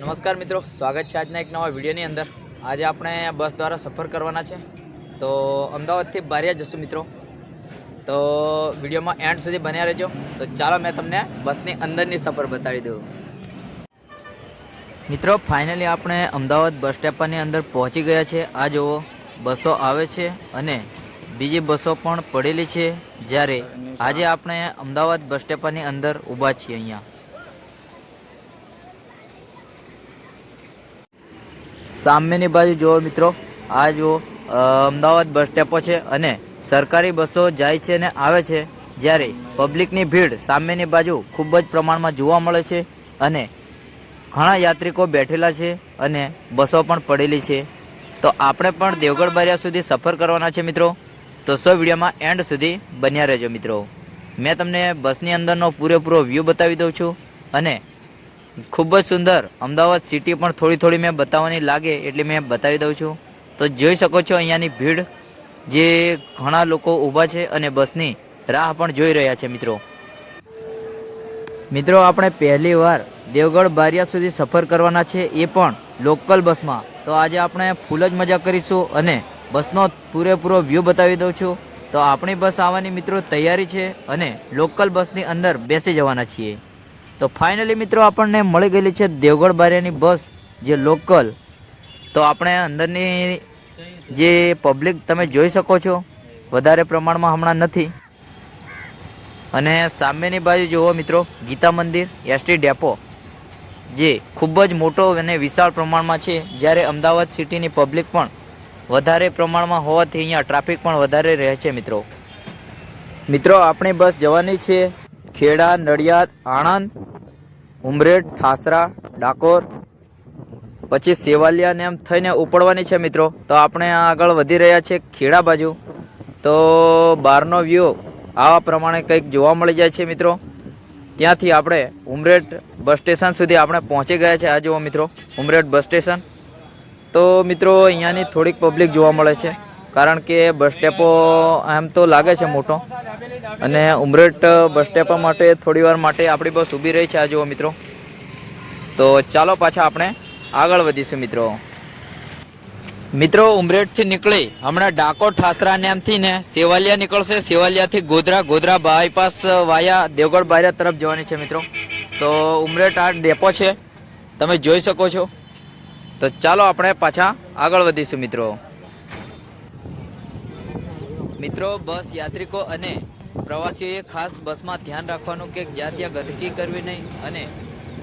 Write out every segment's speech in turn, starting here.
નમસ્કાર મિત્રો, સ્વાગત છે આજના એક નવા વિડીયોની અંદર। આજે આપણે બસ દ્વારા સફર કરવાના છે, તો અમદાવાદથી બારિયા જશું મિત્રો। તો વિડીયોમાં એન્ડ સુધી બન્યા રહેજો। તો ચાલો મેં તમને બસની અંદરની સફર બતાવી દઉં। મિત્રો ફાઇનલી આપણે અમદાવાદ બસ સ્ટેપની અંદર પહોંચી ગયા છે। આ જુઓ બસો આવે છે અને બીજી બસો પણ પડેલી છે, જ્યારે આજે આપણે અમદાવાદ બસ સ્ટેપની અંદર ઊભા છીએ। અહીંયા સામેની બાજુ જુઓ મિત્રો, આ જુઓ અમદાવાદ બસ સ્ટેપો છે અને સરકારી બસો જાય છે અને આવે છે, જ્યારે પબ્લિકની ભીડ સામેની બાજુ ખૂબ જ પ્રમાણમાં જોવા મળે છે અને ઘણા યાત્રિકો બેઠેલા છે અને બસો પણ પડેલી છે। તો આપણે પણ દેવગઢ બારિયા સુધી સફર કરવાના છે મિત્રો। તો વિડીયોમાં એન્ડ સુધી બન્યા રહેજો મિત્રો। મેં તમને બસની અંદરનો પૂરેપૂરો વ્યૂ બતાવી દઉં છું અને ખૂબ જ સુંદર અમદાવાદ સિટી પણ થોડી મેં બતાવવાની લાગે એટલે મેં બતાવી દઉં છું। તો જોઈ શકો છો અહીંયાની ભીડ, જે ઘણા લોકો ઊભા છે અને બસની રાહ પણ જોઈ રહ્યા છે મિત્રો આપણે પહેલી વાર દેવગઢ બારિયા સુધી સફર કરવાના છે, એ પણ લોકલ બસમાં। તો આજે આપણે ફૂલ જ મજા કરીશું અને બસનો પૂરેપૂરો વ્યૂ બતાવી દઉં છું। તો આપણી બસ આવવાની મિત્રો તૈયારી છે અને લોકલ બસની અંદર બેસી જવાના છીએ। તો ફાઇનલી મિત્રો આપણને મળી ગયેલી છે દેવગઢ બારિયાની બસ, જે લોકલ। તો આપણે અંદરની જે પબ્લિક તમે જોઈ શકો છો, વધારે પ્રમાણમાં હમણાં નથી। અને સામેની બાજુ જુઓ મિત્રો, ગીતા મંદિર એસટી ડેપો, જે ખૂબ જ મોટો અને વિશાળ પ્રમાણમાં છે, જ્યારે અમદાવાદ સિટીની પબ્લિક પણ વધારે પ્રમાણમાં હોવાથી અહીંયા ટ્રાફિક પણ વધારે રહે છે મિત્રો આપણી બસ જવાની છે ખેડા, નડિયાદ, આણંદ, ઉમરેઠ, ઠાસરા, ડાકોર, પછી સેવાલિયા ને એમ થઈને ઉપડવાની છે મિત્રો। તો આપણે આગળ વધી રહ્યા છે ખેડા બાજુ। તો બહારનો વ્યૂ આવા પ્રમાણે કંઈક જોવા મળી જાય છે મિત્રો। ત્યાંથી આપણે ઉમરેઠ બસ સ્ટેશન સુધી આપણે પહોંચી ગયા છે। આ જુઓ મિત્રો ઉમરેઠ બસ સ્ટેશન। તો મિત્રો અહીંયાની થોડીક પબ્લિક જોવા મળે છે, કારણ કે બસ સ્ટેપો એમ તો લાગે છે મોટો, અને ઉમરેઠ બસ સ્ટેપ માટે થોડી વાર માટે આપણી બસ ઊભી રહી છે। આ જુઓ મિત્રો। તો ચાલો પાછા આપણે આગળ વધીશું મિત્રો ઉમરેઠથી નીકળી હમણાં ડાકોર, ઠાસરા નેમથી ને સેવાલિયા નીકળશે। સેવાલિયાથી ગોધરા બાયપાસ વાયા દેવગઢ બારિયા તરફ જવાની છે મિત્રો। તો ઉમરેઠ આ ડેપો છે, તમે જોઈ શકો છો। તો ચાલો આપણે પાછા આગળ વધીશું મિત્રો બસ યાત્રિકો અને પ્રવાસીઓએ ખાસ બસમાં ધ્યાન રાખવાનું કે જ્યાં ત્યાં ગંદકી કરવી નહીં, અને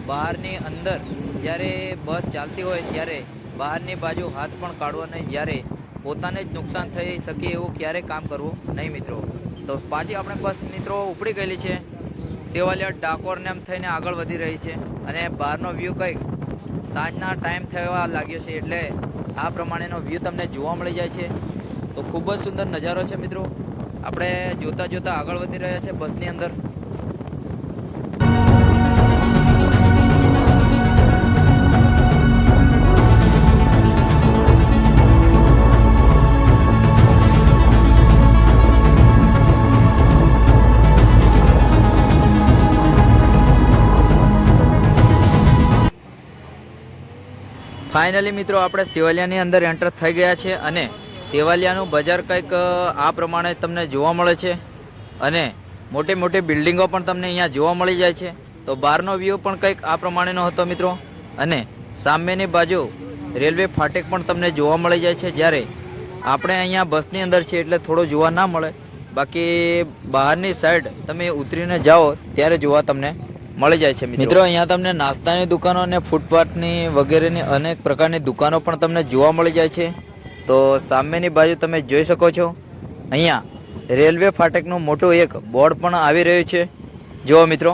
બહારની અંદર જ્યારે બસ ચાલતી હોય ત્યારે બહારની બાજુ હાથ પણ કાઢવો નહીં, જ્યારે પોતાને જ નુકસાન થઈ શકે એવું ક્યારેય કામ કરવું નહીં મિત્રો। તો પાછી આપણે બસ મિત્રો ઉપડી ગયેલી છે, સેવાલિયા, ડાકોર ને એમ થઈને આગળ વધી રહી છે, અને બહારનો વ્યૂ કંઈક સાંજના ટાઈમ થવા લાગ્યો છે, એટલે આ પ્રમાણેનો વ્યૂ તમને જોવા મળી જાય છે। તો ખૂબ જ સુંદર નજારો છે મિત્રો। આપણે જોતા આગળ વધી રહ્યા છે બસની અંદર। ફાઇનલી મિત્રો આપણે સેવાલિયાની અંદર એન્ટર થઈ ગયા છે, અને સેવાલિયાનું બજાર કંઈક આ પ્રમાણે તમને જોવા મળે છે, અને મોટી બિલ્ડિંગો પણ તમને અહીંયા જોવા મળી જાય છે। તો બહારનો વ્યૂ પણ કંઈક આ પ્રમાણેનો હતો મિત્રો, અને સામેની બાજુ રેલવે ફાટક પણ તમને જોવા મળી જાય છે, જ્યારે આપણે અહીંયા બસની અંદર છે એટલે થોડો જોવા ના મળે, બાકી બહારની સાઈડ તમે ઉતરીને જાઓ ત્યારે જોવા તમને મળી જાય છે મિત્રો। અહીંયા તમને નાસ્તાની દુકાનો અને ફૂટપાથની વગેરેની અનેક પ્રકારની દુકાનો પણ તમને જોવા મળી જાય છે। તો સામેની બાજુ તમે જોઈ શકો છો, અહીંયા રેલવે ફાટકનું મોટું એક બોર્ડ પણ આવી રહ્યું છે। જુઓ મિત્રો,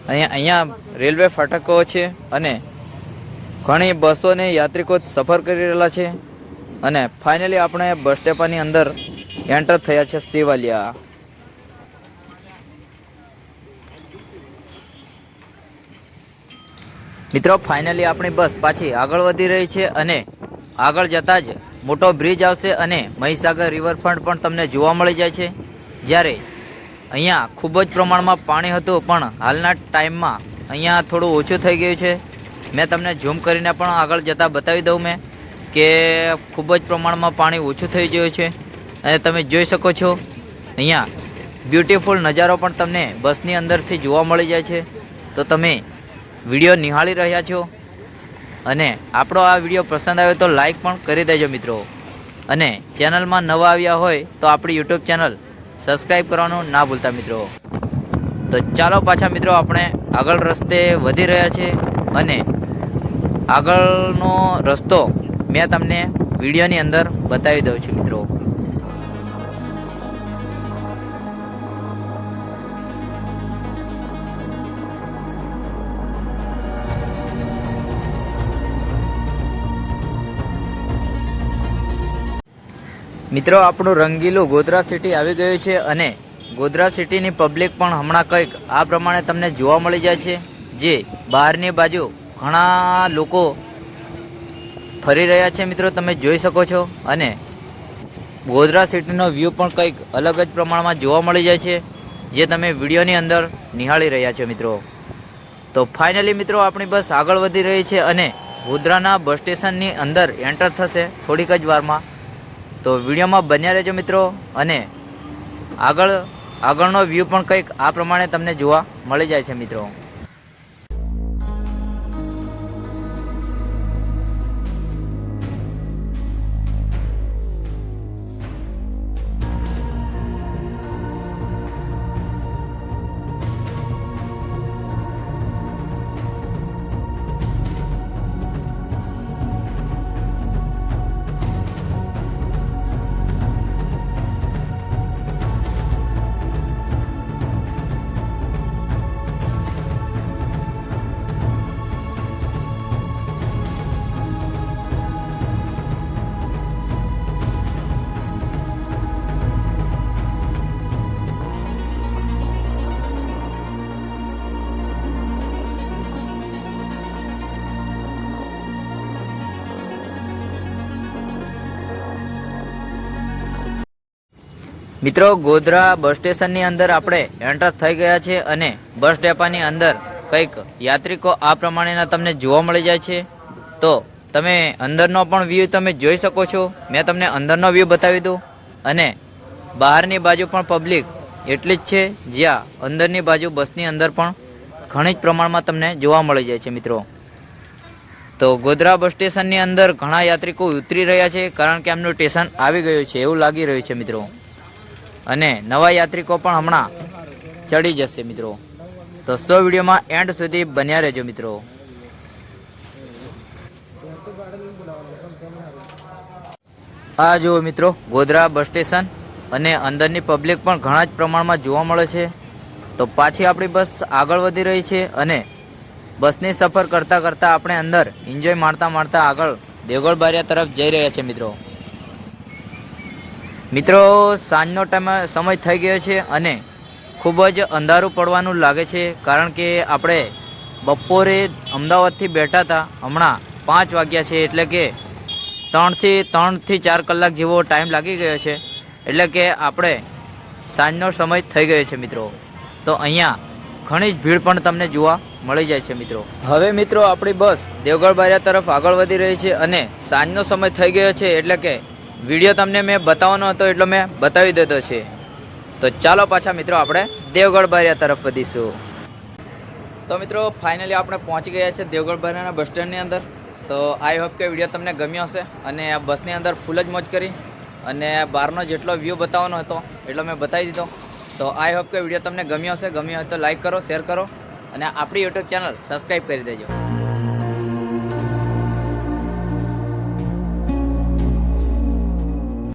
અહીંયા રેલવે ફાટકો છે, અને ઘણી બસો ને યાત્રિકો સફર કરી રહેલા છે, અને ફાઇનલી આપણે બસ સ્ટેપની અંદર એન્ટર થયા છે સેવાલિયા। મિત્રો ફાઇનલી આપણી બસ પાછી આગળ વધી રહી છે, અને આગળ જતાં જ મોટો બ્રિજ આવશે, અને મહીસાગર રિવરફ્રન્ટ પણ તમને જોવા મળી જાય છે, જ્યારે અહીંયા ખૂબ જ પ્રમાણમાં પાણી હતું, પણ હાલના ટાઈમમાં અહીંયા થોડું ઓછું થઈ ગયું છે। મેં તમને ઝૂમ કરીને પણ આગળ જતાં બતાવી દઉં મેં કે ખૂબ જ પ્રમાણમાં પાણી ઓછું થઈ ગયું છે અને તમે જોઈ શકો છો અહીંયા બ્યુટીફુલ નજારો પણ તમને બસની અંદરથી જોવા મળી જાય છે. તો તમે વિડીયો નિહાળી રહ્યા છો અને આપણો આ વિડીયો પસંદ આવે તો લાઈક પણ કરી દેજો મિત્રો. અને ચેનલમાં નવા આવ્યા હોય તો આપણી યુટ્યુબ ચેનલ સબસ્ક્રાઈબ કરવાનું ના ભૂલતા મિત્રો. તો ચાલો પાછા મિત્રો આપણે આગળ રસ્તે વધી રહ્યા છે અને આગળનો રસ્તો મેં તમને વિડીયોની અંદર બતાવી દઉં છું મિત્રો. મિત્રો આપણું રંગીલું ગોધરા સિટી આવી ગયું છે અને ગોધરા સિટીની પબ્લિક પણ હમણાં કંઈક આ પ્રમાણે તમને જોવા મળી જાય છે. જે બહારની બાજુ ઘણા લોકો ફરી રહ્યા છે મિત્રો, તમે જોઈ શકો છો. અને ગોધરા સિટીનો વ્યૂ પણ કંઈક અલગ જ પ્રમાણમાં જોવા મળી જાય છે જે તમે વિડીયોની અંદર નિહાળી રહ્યા છો મિત્રો. તો ફાઇનલી મિત્રો આપણી બસ આગળ વધી રહી છે અને ગોધરાના બસ સ્ટેશનની અંદર એન્ટર થશે થોડીક જ વારમાં. તો વિડીયોમાં બન્યા રહેજો મિત્રો અને આગળનો વ્યૂ પણ કંઈક આ પ્રમાણે તમને જોવા મળી જાય છે મિત્રો. મિત્રો ગોધરા બસ સ્ટેશનની અંદર આપણે એન્ટર થઈ ગયા છે અને બસ ડેપાની અંદર કંઈક યાત્રિકો આ પ્રમાણેના તમને જોવા મળી જાય છે. તો તમે અંદરનો પણ વ્યૂ તમે જોઈ શકો છો. મેં તમને અંદરનો વ્યૂ બતાવી દઉં અને બહારની બાજુ પણ પબ્લિક એટલી જ છે જ્યાં અંદરની બાજુ બસની અંદર પણ ઘણી જ પ્રમાણમાં તમને જોવા મળી જાય છે મિત્રો. તો ગોધરા બસ સ્ટેશનની અંદર ઘણા યાત્રિકો ઉતરી રહ્યા છે કારણ કે એમનું સ્ટેશન આવી ગયું છે એવું લાગી રહ્યું છે મિત્રો. અને નવા યાત્રિકો પણ હમણાં ચડી જશે મિત્રો. તો વિડીયોમાં એન્ડ સુધી બન્યા રહેજો મિત્રો. આ જુઓ મિત્રો ગોધરા બસ સ્ટેશન અને અંદરની પબ્લિક પણ ઘણા જ પ્રમાણમાં જોવા મળે છે. તો પાછી આપણી બસ આગળ વધી રહી છે અને બસની સફર કરતાં કરતાં આપણે અંદર એન્જોય માણતા આગળ દેવગઢ બારિયા તરફ જઈ રહ્યા છે મિત્રો. મિત્રો સાંજનો સમય થઈ ગયો છે અને ખૂબ જ અંધારું પડવાનું લાગે છે કારણ કે આપણે બપોરે અમદાવાદથી બેઠા હતા, હમણાં 5 વાગ્યા છે એટલે કે 3 થી 4 કલાક જેવો ટાઈમ લાગી ગયો છે. એટલે કે આપણે સાંજનો સમય થઈ ગયો છે મિત્રો. તો અહીંયા ઘણી જ ભીડ પણ તમને જોવા મળી જાય છે મિત્રો. હવે મિત્રો આપણી બસ દેવગઢ બારિયા તરફ આગળ વધી રહી છે અને સાંજનો સમય થઈ ગયો છે એટલે કે વિડીયો તમને મેં બતાવવાનો હતો એટલો મેં બતાવી દીધો છે. તો ચાલો પાછા મિત્રો આપણે દેવગઢ બારિયા તરફ વધીશું. તો મિત્રો ફાઇનલી આપણે પહોંચી ગયા છે દેવગઢ બારિયાના બસ સ્ટેન્ડની અંદર. તો આઈ હોપ કે વિડીયો તમને ગમ્યો હશે અને આ બસની અંદર ફૂલ જ મોજ કરી અને બહારનો જેટલો વ્યૂ બતાવવાનો હતો એટલો મેં બતાવી દીધો. તો આઈ હોપ કે વિડીયો તમને ગમ્યો હશે. ગમ્યો હોય તો લાઈક કરો, શેર કરો અને આપણી યુટ્યુબ ચેનલ સબસ્ક્રાઈબ કરી દેજો.